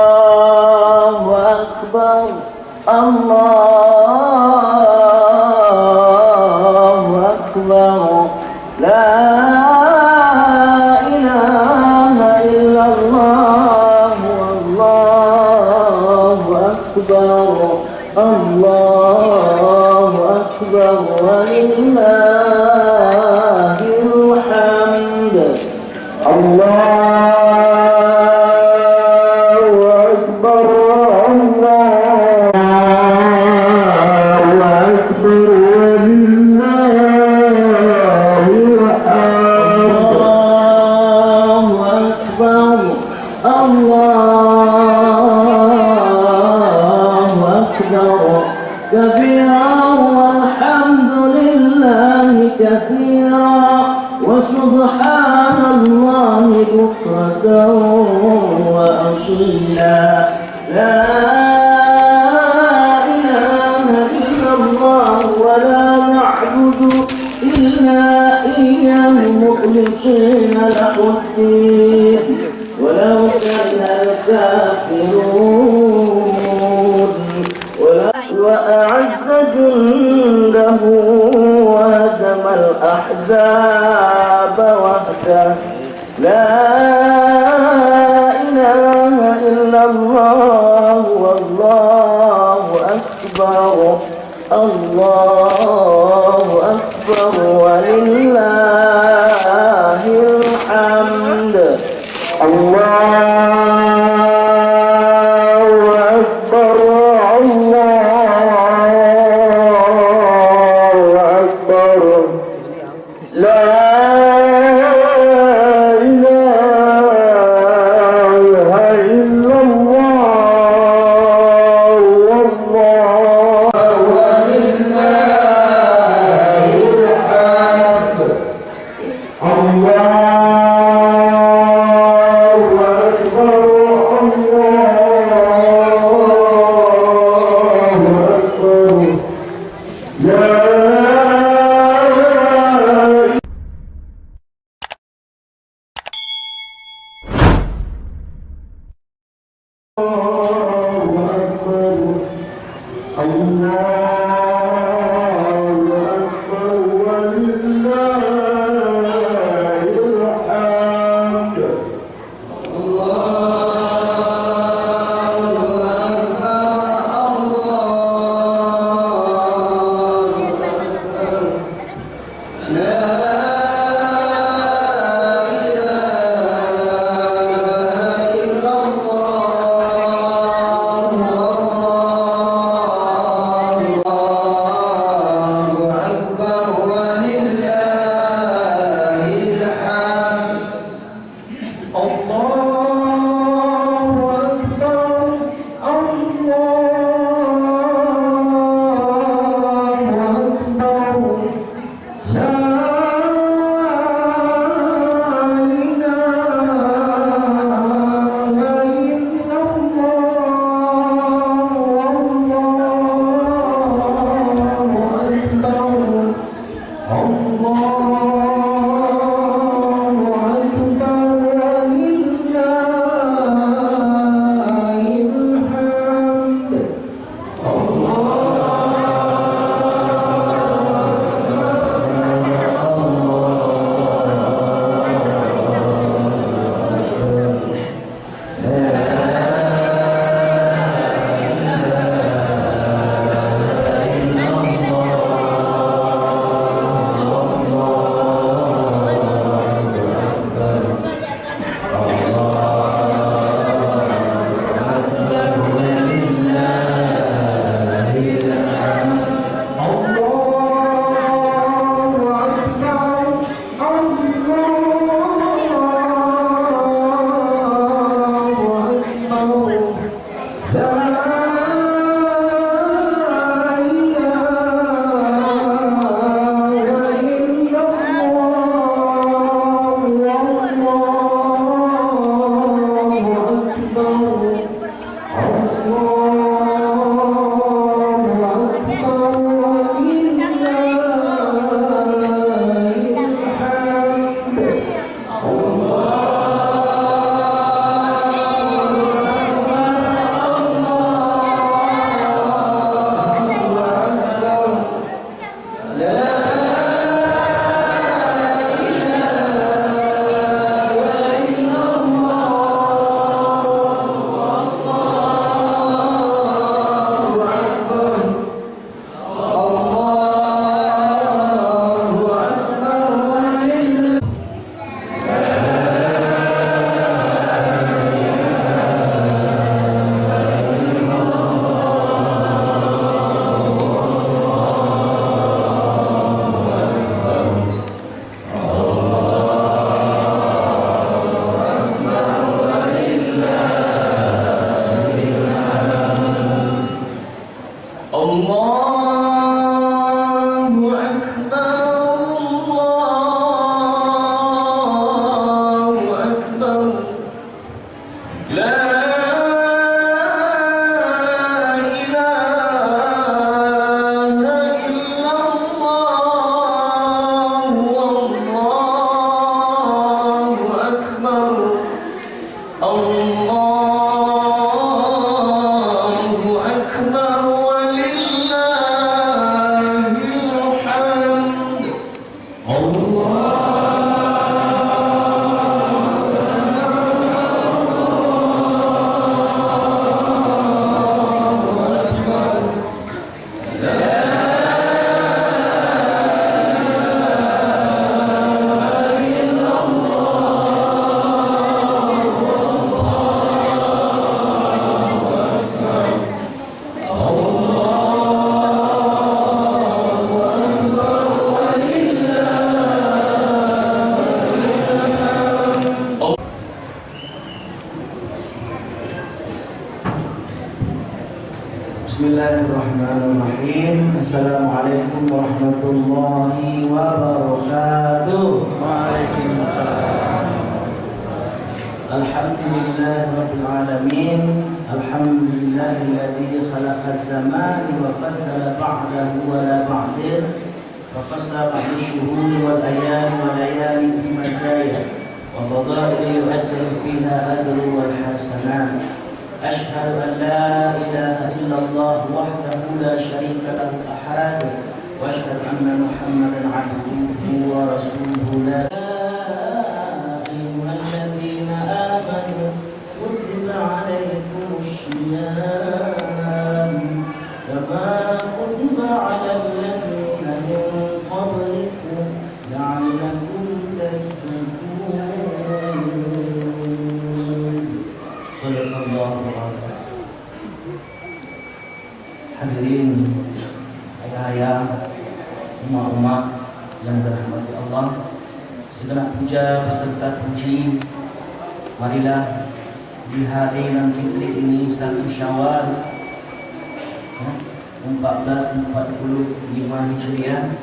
الله أكبر الله أكبر لا إله إلا الله والله أكبر الله أكبر ولله الحمد الله أكبر الله أكبر ولله الحمد الله أكبر الله أكبر كبيرا والحمد لله كثيرا وسبحان الله بكرة وأصيلا لا إله إلا الله ولا نعبد إلا إياه مخلصين له الدين ولو كره الكافرون وأعز جنده وهزم الأحزاب وحده لا إله إلا الله والله أكبر الله أكبر ولله الحمد الله أكبر الله أكبر لا إله إلا الله والله ولله الحمد الله أكبر الله أكبر لا الله أكبر ولله Bismillahirrahmanirrahim. Assalamualaikum warahmatullahi wabarakatuh. Waalaikumsalam. Alhamdulillahirabbil alamin. Alhamdulillahilladzi khalaqaz zamana wa fassala ba'dahu wa la ba'dih. Wa fassala ba'dasyuhuri wal ayami wa layali bi mazaya. Wa fadaili yu'ajjalu fiha ajru wal hasanat. أشهد أن لا إله إلا الله وحده لا شريك له أحد وأشهد أن محمدا عبده ورسوله لا أيها الذين آمنوا كتب عليكم الصيام كما كتب على الذين من قبلكم لعلكم تتقون. Hadirin ayah-ayah, umat-umat yang dirahmati Allah, segenap puja beserta puji, marilah di hari dan fitri ini 1 Syawal 1445 Hijriah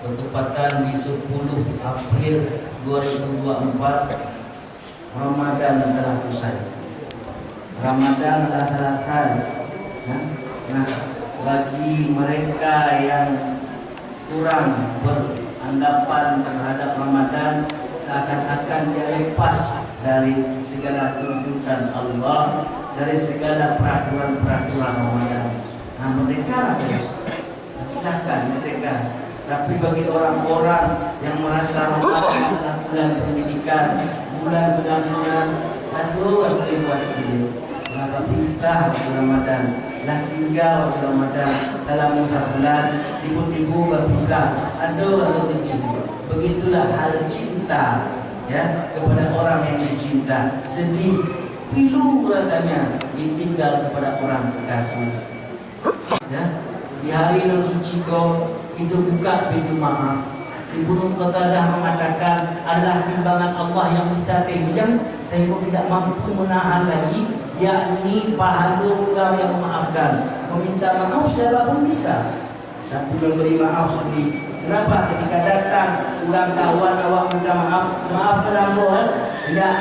bertepatan di 10 April 2024, Ramadan telah usai. Ramadan adalah terakhir. Nah, bagi mereka yang kurang beranggapan terhadap Ramadan, seakan-akan dia lepas dari segala tuntutan Allah, dari segala peraturan-peraturan Ramadan. Nah, mereka silakan mereka. Tapi bagi orang-orang yang merasa Ramadan adalah bulan pendidikan, bulan-bulan aduh buat ini, maka kita Ramadan dan tinggal waktu Ramadan dalam bulan ibu-ibu berbuka, aduh tinggi. Begitulah hal cinta ya kepada orang yang dicinta, sedih pilu rasanya ditinggal kepada orang kekasih. Ya, di hari non suci kau itu buka pintu maaf. Ibnu Qatadah mengatakan adalah timbangan Allah yang kita pinjam sehingga tidak mampu menahan lagi, yakni pahala orang yang memaafkan. Meminta maaf siapapun bisa, tapi memberi maaf sendiri. Kenapa ketika datang ulang kawan awak minta maaf, maaf kenapa? Tidak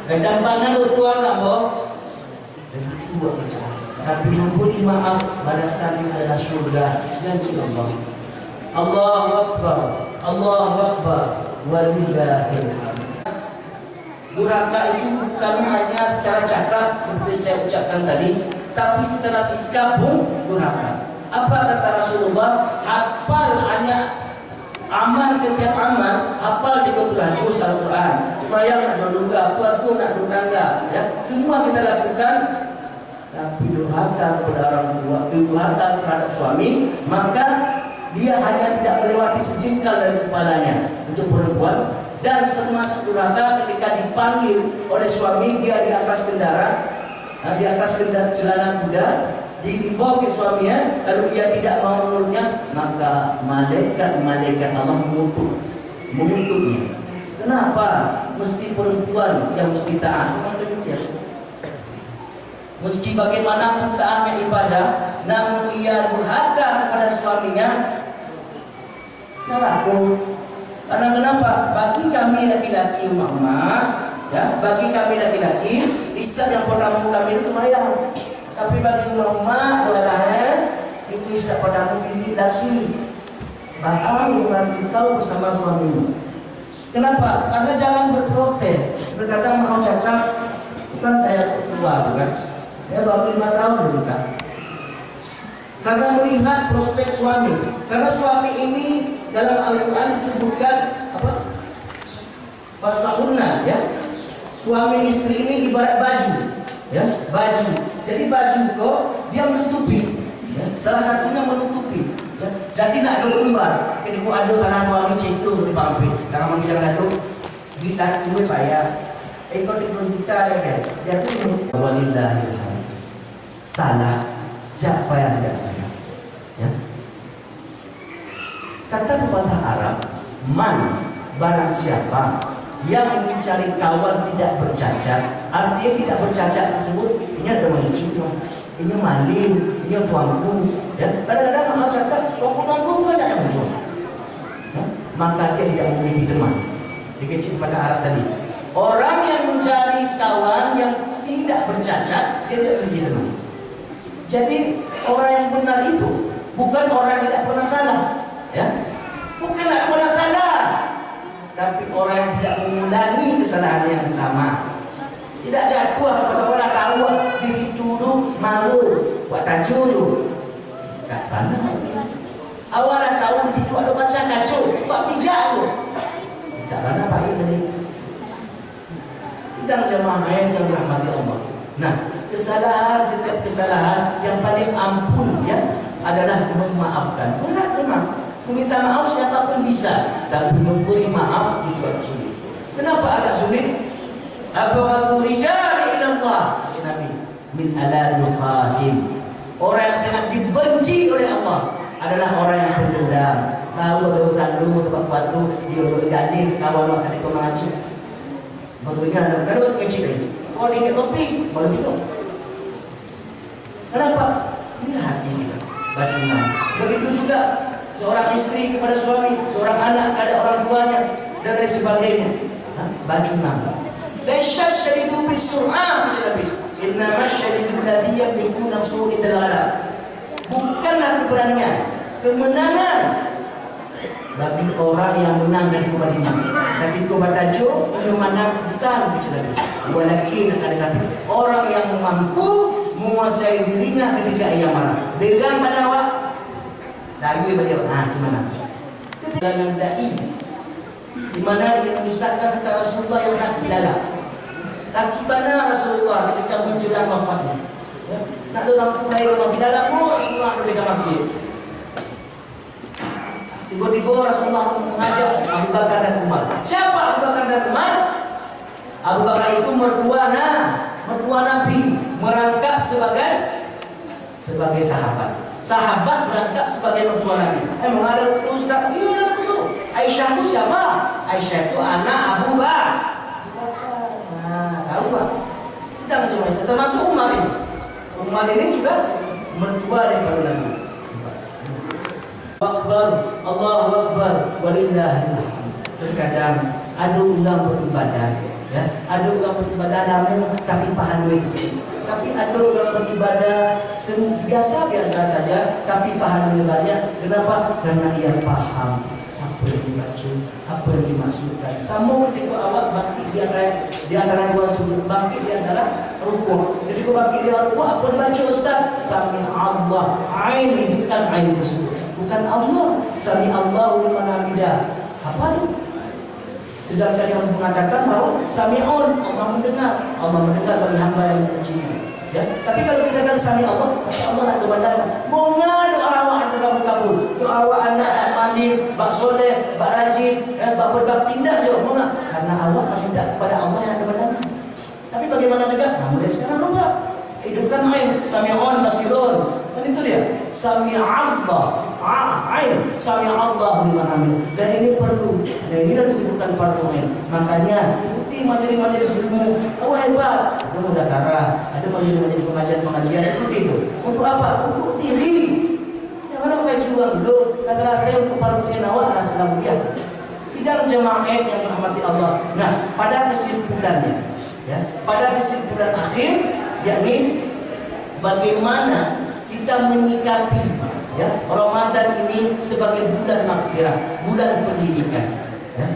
kedampangan tua kamu dengan tua saja. Tapi memberi maaf balasan adalah surga janji Allah. Allahu Akbar, Allahu Akbar, walillahil hamd. Durhaka itu bukan hanya secara cakap seperti saya ucapkan tadi, tapi secara sikap pun durhaka. Apa kata Rasulullah? Hafal hanya amal, setiap amal hafal 30 juz Al-Quran. Bayang nak berduga, puatu nak bertangga, ya semua kita lakukan. Tapi durhaka kepada orang tua, durhaka terhadap suami, maka dia hanya tidak melewati sejengkal dari kepalanya untuk perempuan. Dan termasuk durhaka ketika dipanggil oleh suami, dia di atas kendaraan, di atas celana kuda, dibawa ke suaminya, lalu ia tidak mau menurunnya, maka malaikat Allah mengutuknya. Kenapa mesti perempuan yang mesti taat? Memang demikian. Meski bagaimanapun taatnya ibadah, namun ia durhaka kepada suaminya, laku. Karena kenapa? Bagi kami laki-laki umat, Ya, bagi kami laki-laki, isap yang pertama kami itu mayang. Tapi bagi umat itu isap pertama pilih laki. Baal bukan kau bersama suamimu. Kenapa? Karena jangan berprotes. Terkadang mau cakap, kan saya tua, bukan? Saya baru 5 tahun menikah. Karena melihat prospek suami. Karena suami ini dalam Al-Quran disebutkan apa? Fasahunna, ya. Suami istri ini ibarat baju, ya, baju. Jadi baju kok dia menutupi, ya. Salah satunya menutupi, ya. Dan tidak ada lembar. Jadi kok ada tanah suami itu di pampi. Karena mungkin jangan ada kita dulu bayar. Ikut kita ya kan. Dia tuh walillahilhamd. Salah siapa yang tidak salah? Ya. Kata pepatah Arab, man, barang siapa yang mencari kawan tidak bercacat, artinya tidak bercacat tersebut, ini ada mancing, ini maling, ini tuanku, ya. Kadang-kadang orang cakap, tuanku bukan ada muncul, ya? Maka dia tidak memiliki teman. Dikecil pada Arab tadi. Orang yang mencari kawan yang tidak bercacat, dia tidak memiliki teman. Jadi orang yang benar itu bukan orang yang tidak pernah salah, ya. Bukan tidak pernah salah, tapi orang yang tidak mengulangi kesalahan yang sama. Tidak jatuh kepada orang tahu dituduh malu, buat tajur. Tak pandang. Awalnya tahu ditipu ada baca kacau, buat pijak tu. Tak pandang baik beli. Sidang jemaah yang dirahmati Allah. Nah, kesalahan, setiap kesalahan yang paling ampun, ya, adalah memaafkan. Benar memang. Meminta maaf siapapun bisa, tapi memberi maaf itu agak sulit. Kenapa agak sulit? Abghadul rijali ila Allah, kata Nabi, min aladul khasim. Orang yang sangat dibenci oleh Allah adalah orang yang pendendam. Tahu betul dulu tempat batu dia berganding kawan tadi kau mengaji. Betulnya ada kan waktu kecil ini. Oh ini kopi baru itu. Kenapa? Ini hati kita. Bacuna. Begitu juga seorang istri kepada suami, seorang anak kepada orang tuanya, dan lain sebagainya. Bacuna. Laisa syadidu bisur'ah, kata Nabi. Innama syadidu alladhi yamliku nafsuhu indal ghalab. Bukanlah keberanian, kemenangan bagi orang yang menang dari kebaliman. Tapi kebatajo yang menang bukan, kata Nabi. Walakin akan orang yang mampu menguasai dirinya ketika ia marah. Pegang pada awak. Dagui beliau, gimana? Dalam dai, di mana dia memisahkan antara Rasulullah yang nak bilaga. Kaki mana Rasulullah ketika menjelang wafatnya? Ya. Nak datang mulai ke masjid dalam, Rasulullah pergi ke masjid. Tiba-tiba Rasulullah mengajak Abu Bakar dan Umar. Siapa Abu Bakar dan Umar? Abu Bakar itu mertua Nabi, merangkap sebagai sahabat. Sahabat berangkat sebagai mertua Nabi. Emang ada ustaz? Iya dulu. Aisyah itu siapa? Aisyah itu anak Abu Bakar. Nah, tahu tak? Sedang cuma termasuk Umar ini. Umar ini juga mertua daripada Nabi. Akbar, Allahu Akbar, walillahilhamd. Terkadang ada orang beribadah, ya, ada orang beribadah namun tapi paham itu. Tapi ada orang beribadah biasa-biasa saja, tapi pahalanya banyak. Kenapa? Karena dia paham apa yang dibaca, apa yang dimaksudkan. Sama ketika awak bangkit di antara dua sudut, bangkit di antara rukuk. Jadi kau bangkit di rukuk, apa dibaca Ustaz? Sami Allah. Ain bukan ain tersebut, bukan Allah. Sami Allahu liman hamidah. Apa tu? Sedangkan yang mengatakan bahawa Sami'un, Allah mendengar bagi hamba yang memujinya. Ya, tapi kalau kita kata sami Allah, kata Allah nak kepada bunga doa awak dalam kabul. Doa awak anak tak mandi, bak soleh, bak rajin, bak berbak pindah je bunga. Karena Allah minta kepada Allah yang kepada. Tapi bagaimana juga? Nah, mulai sekarang Allah hidupkan ain, Sami'un basirun. Dan itu dia, Sami Allah. Ain, Sami Allah liman hamid. Dan ini perlu, dan ini dah disebutkan fardu ain. Makanya ikuti majelis-majelis ilmu. Oh hebat, ada mudzakarah, ada majelis-majelis pengajian, ikuti itu. Untuk apa? Untuk diri. Jangan orang kaji uang dulu. Kata-kata untuk fardu ain awak lah dalam dia. Sidang jemaah yang dirahmati Allah. Nah, pada kesimpulannya, ya, pada kesimpulan akhir, yakni bagaimana kita menyikapi ya Ramadan ini sebagai bulan maghfirah, bulan pendidikan, ya.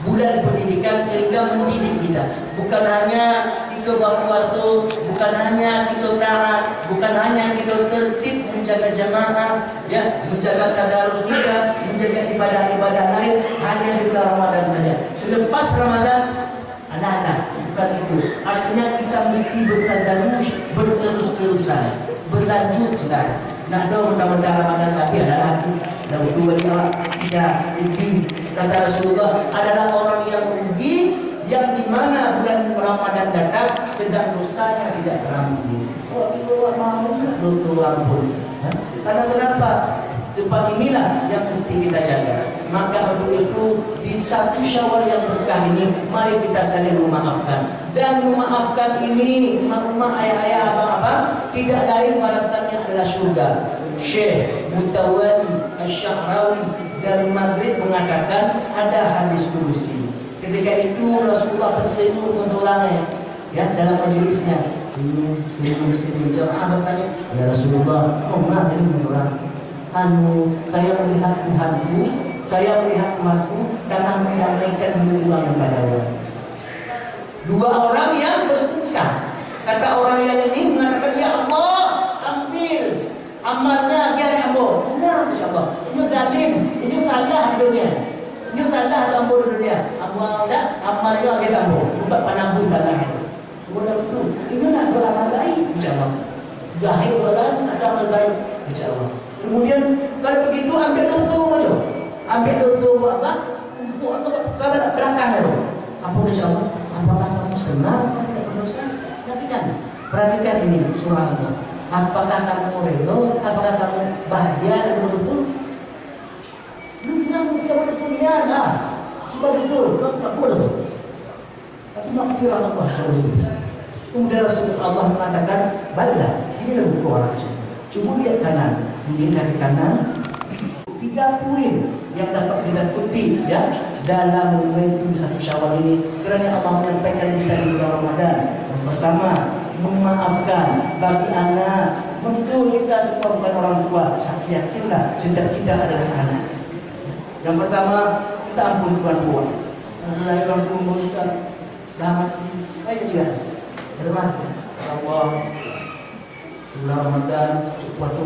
Bulan pendidikan sehingga mendidik kita. Bukan hanya kita berpuasa, bukan hanya kita taat, bukan hanya kita tertib menjaga jamaah, ya, menjaga tadarus kita, menjaga ibadah-ibadah lain hanya di bulan Ramadan saja. Selepas Ramadan, anak-anak, bukan itu. Artinya kita mesti bertadarus berterus-terusan, berlanjut sudah. Nak do mentang-mentang Ramadan tapi ada lagi. Dan itu bagi orang tidak rugi. Kata Rasulullah adalah orang yang rugi yang dimana bulan Ramadan datang sedang dosanya tidak terampuni. Oh, itu mau dosa pun. Karena kenapa? Sebab inilah yang mesti kita jaga. Maka untuk itu di 1 Syawal yang berkah ini, mari kita saling memaafkan. Dan memaafkan ini, rumah ayah-ayah abang-abang, tidak lain balasannya adalah surga. Syekh Mutawali Asy-Sya'rawi dari Maghrib mengatakan ada hadis kursi. Ketika itu Rasulullah tersenyum tentulangnya, ya, dalam majelisnya. Senyum. Jamaah bertanya, ya Rasulullah, mana ini orang? Saya melihat Tuhanku karena mendamaikan dua kepada Allah. Dua orang yang bertukar. Kata orang yang ini mengatakan, ya Allah, ambil amalnya biar ambo. Benar, insyaallah. Ini zalim, ini salah di dunia. Ini salah ambo di dunia. Amalnya biar ambo. Bukan penambung salah itu. Sudah itu. Ini nak beramal baik, insyaallah. Jahil orang ada amal baik, insyaallah. Kemudian kalau begitu ambil tutup aja. Ambil tutup apa? Untuk kalau belakang itu. Apa insyaallah? Apakah kamu senang tidak berdosa? Perhatikan ini surah Allah. Apakah kamu ridho? Apakah kamu bahagia dan betul? Lu bilang kita berdunia lah. Coba betul, tak boleh tu. Tapi maghfirah Allah SWT. Kemudian Rasulullah mengatakan, baiklah, ini adalah buku orang. Coba lihat kanan, dilihat dari kanan. 3 poin yang dapat kita kutip, ya, dalam momentum 1 Syawal ini. Kerana Allah menyampaikan kita di bulan Ramadan. Yang pertama, memaafkan bagi anak. Betul kita semua bukan orang tua, tapi yakinlah setiap kita adalah anak. Yang pertama, kita ampun tuan tua. Saya orang tua kita selamat. Ayo juga. Terima Allah. Bulan Ramadan waktu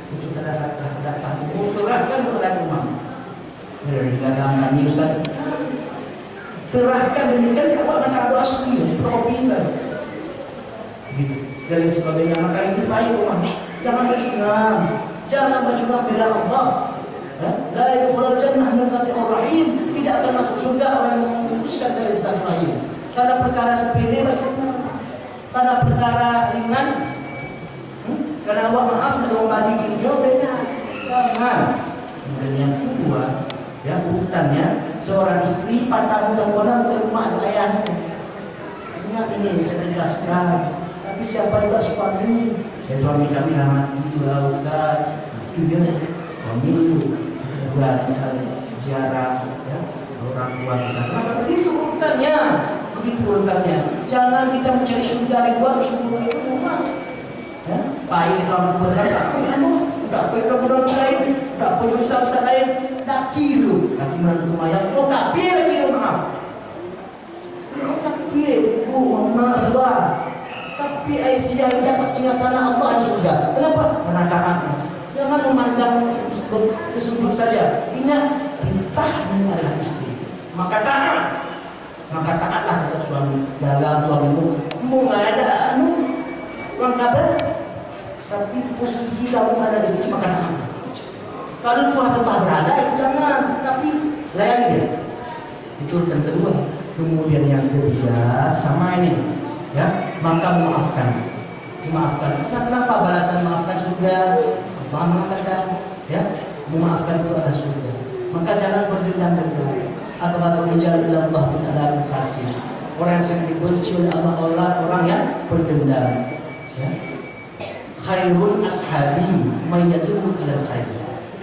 itu terhadap kamu terahkan kepada imam. Dari kadang ini Ustaz. Terahkan demikian awak nak doa asli, propindah. Gitu. Dan sebagainya, maka itu baik rumah. Jangan bercungam, jangan bercungam bila Allah. La yadkhulul jannah min qati'ir rahim, tidak akan masuk surga orang yang memutuskan dari silaturahim. Karena perkara sepele bercungam, karena perkara ringan, karena awak maaf dan awak bagi dia beda. Jangan. Dan yang kedua, ya, urutannya seorang istri 4 tahun dan orang di rumah ayahnya. Ingat ini saya tegaskan. Tapi siapa juga suami? Ya suami kami mati juga Ustaz. Itu dia suami juga misalnya ziarah, ya, orang tua kita. Nah, begitu urutannya. Jangan kita mencari surga dari luar, surga itu rumah. Ya, baik orang tua tak perlu orang lain, tak perlu ustaz lain, tak kira. Kaki menantu mayat, oh tak pilih maaf. Tak pilih, mama dua. Tapi Aisyah dapat singgasana Allah di surga. Kenapa? Karena taat. Jangan memandang kesudut saja. Ingat, titahmu adalah istri. Maka taatlah kepada suami. Dalam suamimu, mau nggak ada orang kabar. Tapi posisi kamu ada istri, maka taat. Kalau Tuhan tempat berada, jangan. Tapi layani dia. Itu yang kedua. Kemudian yang ketiga, sama ini. Ya, maka memaafkan. Kenapa balasan memaafkan surga? Allah mengatakan, ya, memaafkan itu adalah surga. Maka jangan berdendam. Atau berbicara dalam Allah bin alam kasih. Orang yang dibenci oleh Allah, orang yang berdendam. Ya. Khairun ashabi mayyadun ila khair.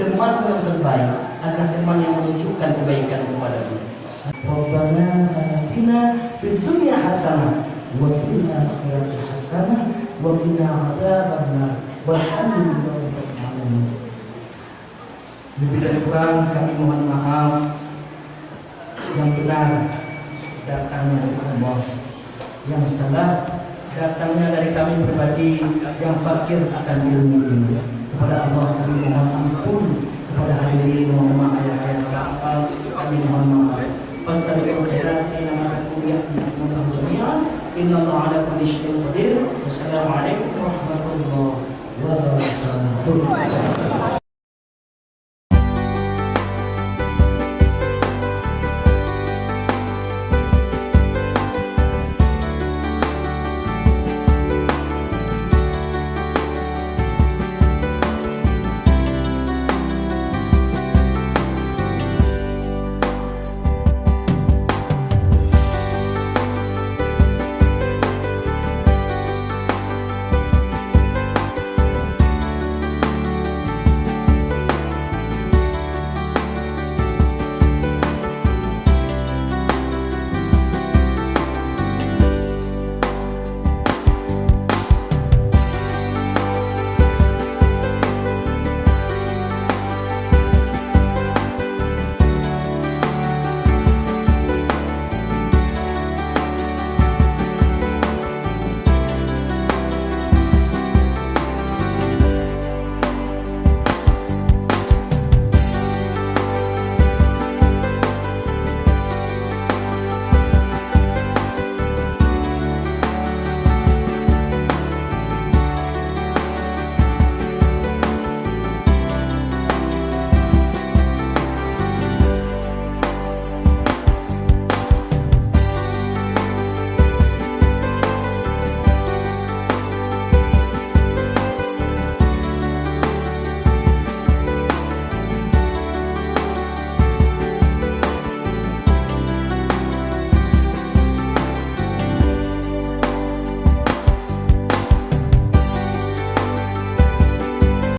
Teman yang terbaik adalah teman yang menunjukkan kebaikan kepadamu. Rabbana atina fid dunya hasanah wa fil akhirati hasanah wa qina adzabannar. Walhamdulillahi rabbil alamin. Lebih dari kurang kami mohon maaf. Yang benar datangnya dari Allah, yang salah datangnya dari kami pribadi yang fakir akan ilmu ini. Kepada Allah kami mohon ampun, kepada hadirin mohon ayah-ayah kapal kami mohon maaf. Fastabiqul khairat inna ma'akum jami'an. Innallaha 'ala kulli syai'in qadir. Wassalamualaikum warahmatullahi wabarakatuh.